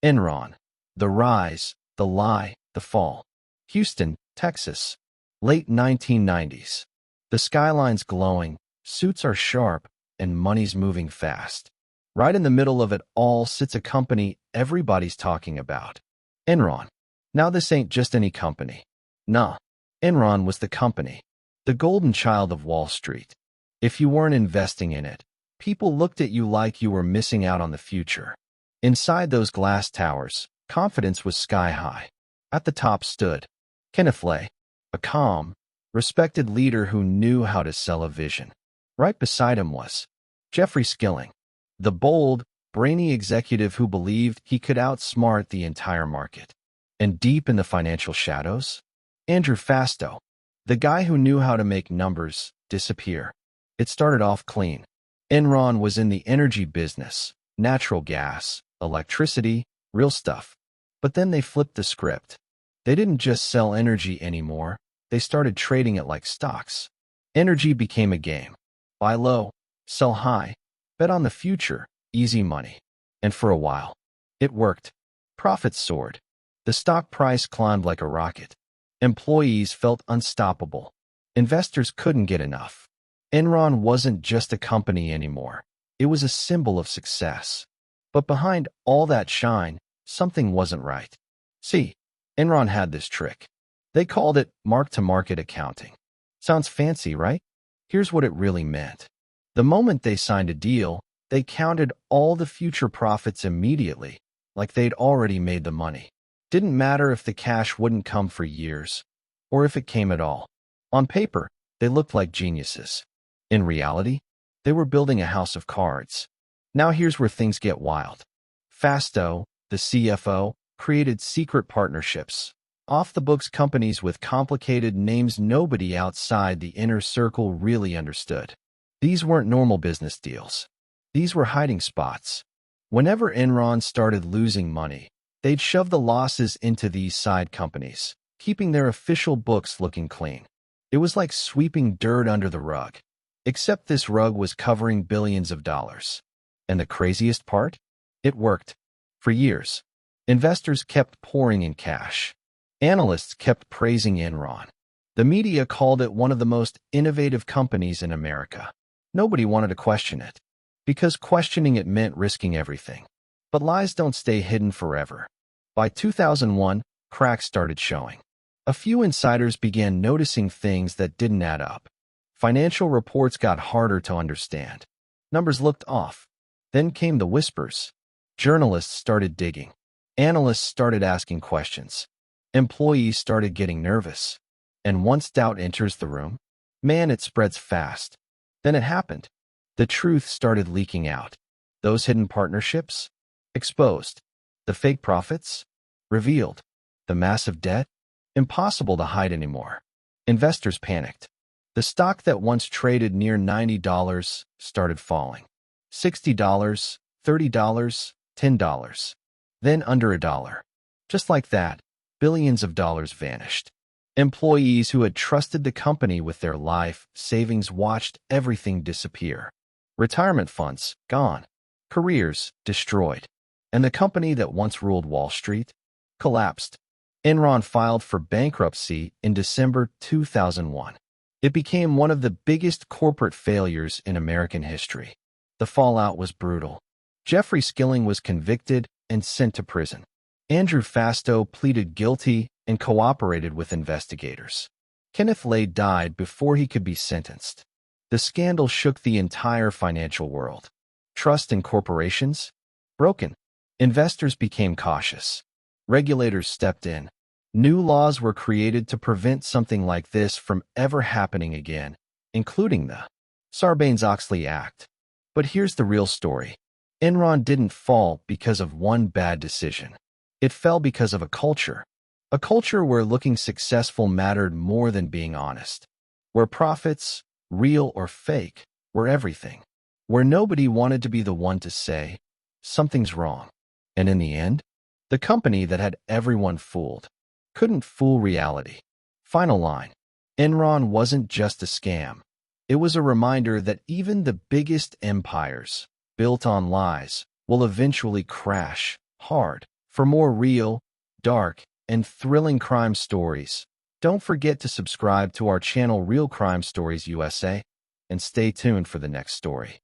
Enron. The rise, the lie, the fall. Houston, Texas. Late 1990s. The skyline's glowing, suits are sharp, and money's moving fast. Right in the middle of it all sits a company everybody's talking about. Enron. Now this ain't just any company. Nah. Enron was the company. The golden child of Wall Street. If you weren't investing in it, people looked at you like you were missing out on the future. Inside those glass towers, confidence was sky high. At the top stood Kenneth Lay, a calm, respected leader who knew how to sell a vision. Right beside him was Jeffrey Skilling, the bold, brainy executive who believed he could outsmart the entire market. And deep in the financial shadows, Andrew Fastow, the guy who knew how to make numbers disappear. It started off clean. Enron was in the energy business, natural gas, electricity, real stuff. But then they flipped the script. They didn't just sell energy anymore, they started trading it like stocks. Energy became a game. Buy low, sell high, bet on the future, easy money. And for a while, it worked. Profits soared. The stock price climbed like a rocket. Employees felt unstoppable. Investors couldn't get enough. Enron wasn't just a company anymore. It was a symbol of success. But behind all that shine, something wasn't right. See, Enron had this trick. They called it mark-to-market accounting. Sounds fancy, right? Here's what it really meant. The moment they signed a deal, they counted all the future profits immediately, like they'd already made the money. Didn't matter if the cash wouldn't come for years, or if it came at all. On paper, they looked like geniuses. In reality, they were building a house of cards. Now here's where things get wild. Fastow, the CFO, created secret partnerships, off-the-books companies with complicated names nobody outside the inner circle really understood. These weren't normal business deals. These were hiding spots. Whenever Enron started losing money, they'd shove the losses into these side companies, keeping their official books looking clean. It was like sweeping dirt under the rug. Except this rug was covering billions of dollars. And the craziest part? It worked. For years, investors kept pouring in cash. Analysts kept praising Enron. The media called it one of the most innovative companies in America. Nobody wanted to question it, because questioning it meant risking everything. But lies don't stay hidden forever. By 2001, cracks started showing. A few insiders began noticing things that didn't add up. Financial reports got harder to understand. Numbers looked off. Then came the whispers. Journalists started digging. Analysts started asking questions. Employees started getting nervous. And once doubt enters the room, man, it spreads fast. Then it happened. The truth started leaking out. Those hidden partnerships? Exposed. The fake profits? Revealed. The massive debt? Impossible to hide anymore. Investors panicked. The stock that once traded near $90 started falling. $60, $30, $10. Then under $1. Just like that, billions of dollars vanished. Employees who had trusted the company with their life savings watched everything disappear. Retirement funds, gone. Careers, destroyed. And the company that once ruled Wall Street collapsed. Enron filed for bankruptcy in December 2001. It became one of the biggest corporate failures in American history. The fallout was brutal. Jeffrey Skilling was convicted and sent to prison. Andrew Fastow pleaded guilty and cooperated with investigators. Kenneth Lay died before he could be sentenced. The scandal shook the entire financial world. Trust in corporations? Broken. Investors became cautious. Regulators stepped in. New laws were created to prevent something like this from ever happening again, including the Sarbanes-Oxley Act. But here's the real story. Enron didn't fall because of one bad decision. It fell because of a culture. A culture where looking successful mattered more than being honest. Where profits, real or fake, were everything. Where nobody wanted to be the one to say, something's wrong. And in the end, the company that had everyone fooled couldn't fool reality. Final line. Enron wasn't just a scam. It was a reminder that even the biggest empires, built on lies, will eventually crash hard. For more real, dark, and thrilling crime stories, don't forget to subscribe to our channel Real Crime Stories USA and stay tuned for the next story.